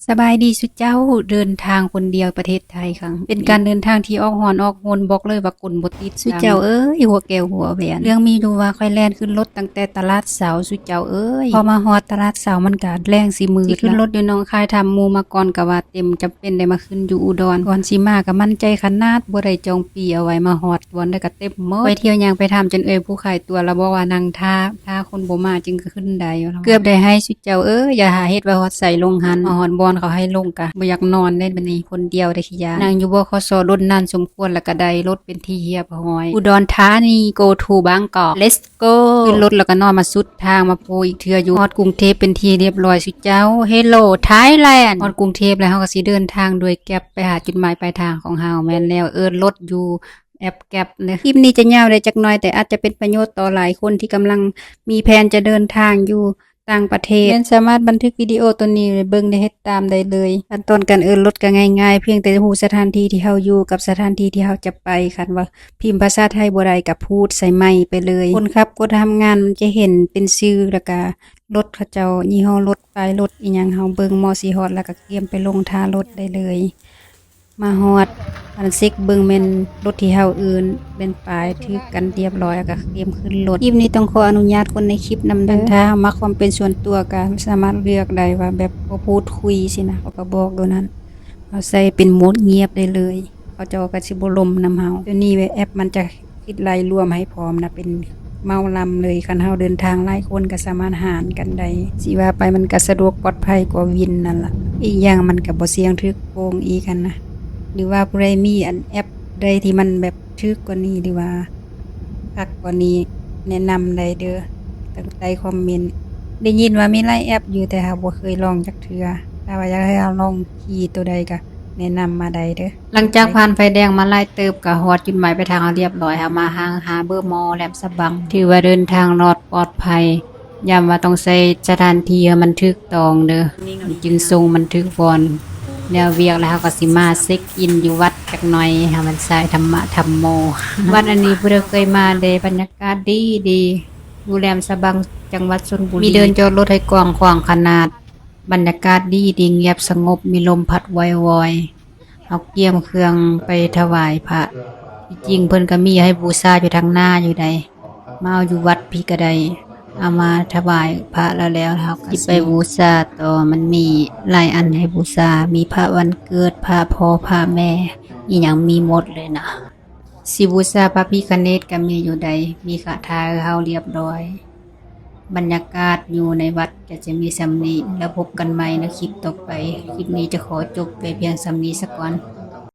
สบายดีสุดเจ้าเดินทางคนเดียวประเทศไทยครั้งเป็นการเดินทางที่ออกหอนออกโหนบอกเลยว่ากลบ่ติดสุดเจ้าเอ้ยหัวแก้วหัวแหวนเรื่องมีอยู่ว่าค่อยแล่นขึ้นรถตั้งแต่ตลาดเสาสุดเจ้าเอ้ยพอมาฮอดตลาดเสามันก็แรงสิมืดขึ้นรถอยู่หนองคายทำหมู่มาก่อนก็ว่าเต็มจำเป็นได้มาขึ้นอยู่อุดรก่อนสิมาก็มั่นใจขนาดบ่ได้จองปีเอาไว้มาฮอดวันได้ก็เต็มหมดไปเที่ยวยังไปทำจนผู้ขายตัวแล้วบอกว่านั่งท่าคนบ่มาจึงก็ขึ้นได้เกือบได้ให้สุดเจ้าเอ้ยอย่าหาเฮ็ดว่าฮอดใส่ลงหันมาฮอดบอนเขาให้ลงกะบ่อยากนอนเล่นบัดนี้คนเดียวได้ขี้ยานั่งอยู่บขสรถนานสมควรแล้วก็ได้รถเป็นที่เฮียบหอยอุดรธานี go to บางกอก let's go ขึ้นรถแล้วก็นอนมาสุดทางมาโพอีกเทื่ออยู่ฮอดกรุงเทพเป็นที่เรียบร้อยสุดเจ้า hello Thailand ฮอดกรุงเทพแล้วเฮาก็สิเดินทางโดยแก๊ปไปหาจุดหมายปลายทางของเฮาแม่นแล้วรถอยู่แอปแก๊ปเนี่ยคลิปนี้จะยาวได้จักหน่อยแต่อาจจะเป็นประโยชน์ต่อหลายคนที่กำลังมีแผนจะเดินทางอยู่ต่างประเทศสามารถบันทึกวิดีโอตัวนี้เบิ่งได้เฮ็ดตามได้เลยขั้นตอนการรถก็ง่ายๆเพียงแต่ฮู้สถานที่ที่เฮาอยู่กับสถานที่ที่เฮาจะไปคันว่าพิมพ์ภาษาไทยบ่ได้ก็พูดใส่ไมค์ไปเลยคนขับกดทำงานมันจะเห็นเป็นชื่อแล้วก็รถเขาเจ้ายี่ห้อรถป้ายรถอีหยังเฮาเบิ่งมอสิฮอดแล้วก็เตรียมไปลงท่ารถได้เลยมาฮอดอันเซ็กเบิ่งแม่นรถที่เฮาอื่นเป็นป้ายถือกันเรียบร้อยแล้วก็เตรียมขึ้นรถคลิปนี้ต้องขออนุญาตคนในคลิปนำเด้อถ้ามักความเป็นส่วนตัวก็สามารถเลือกได้ว่าแบบบ่พูดคุยสินะเขาก็บอกอยู่นั้นเอาใส่เป็นโหมดเงียบได้เลยเขาเจ้าก็สิบ่ลมนำเฮาตัวนี้แอปมันจะคิดรายรวมให้พร้อมนะเป็นเมาลำเลยคันเฮาเดินทางหลายคนก็สามารถหารกันได้สิว่าไปมันก็สะดวกปลอดภัยกว่าวินนั่นล่ะอีกอย่างมันก็บ่เสี่ยงถูกโกงอีกกันนะหรือว่าผู้ใดมีอันแอปใดที่มันแบบถูกกว่านี้หรือว่าคักกว่านี้แนะนำได้เด้อตั้งใต้คอมเมนต์ได้ยินว่ามีหลายแอปอยู่แต่เฮาบ่เคยลองจักเทื่อถ้าว่าอยากให้เราลองขี่ตัวใดก็แนะนำมาได้เด้อหลังจากผ่านไฟแดงมาไล่เติบก็ฮอดจุดหมายปลายทางเรียบร้อยค่ะมาหาเบอร์มอแหลมฉบังถือว่าเดินทางรอดปลอดภัยย้ำว่าต้องใช้สถานที่ให้มันถูกต้องเด้อจึงทรงมันถูกวอนแนวเวียกแล้วก็สิมาเช็คอินอยู่วัดจักหน่อยให้มันสายธรรมะธรรมโม วัดอันนี้ผู้ใดเคยมาได้บรรยากาศดีอยู่แหลมฉบังจังหวัดชลบุรีมีเดินจอดรถให้กว้างขวางขนาดบรรยากาศดีเงียบสงบมีลมพัดวอยๆเอาเกียมเครื่องไปถวายพระที่จริงเพิ่นก็มีให้บูชาอยู่ทางหน้าอยู่ใดมาเอาอยู่วัดพี่ก็ได้เอามาถวายพระแล้วเฮาก็สิไปบูชาต่อมันมีหลายอันให้บูชามีพระวันเกิดพระพ่อพระแม่อีหยังมีหมดเลยนะสิบูชาพระพิฆเนศก็มีอยู่ใดมีคาถาให้เฮาเรียบร้อยบรรยากาศอยู่ในวัดก็จะมีสำนี้แล้วพบกันใหม่ในคลิปต่อไปคลิปนี้จะขอจบไปเพียงสำนี้ซะก่อน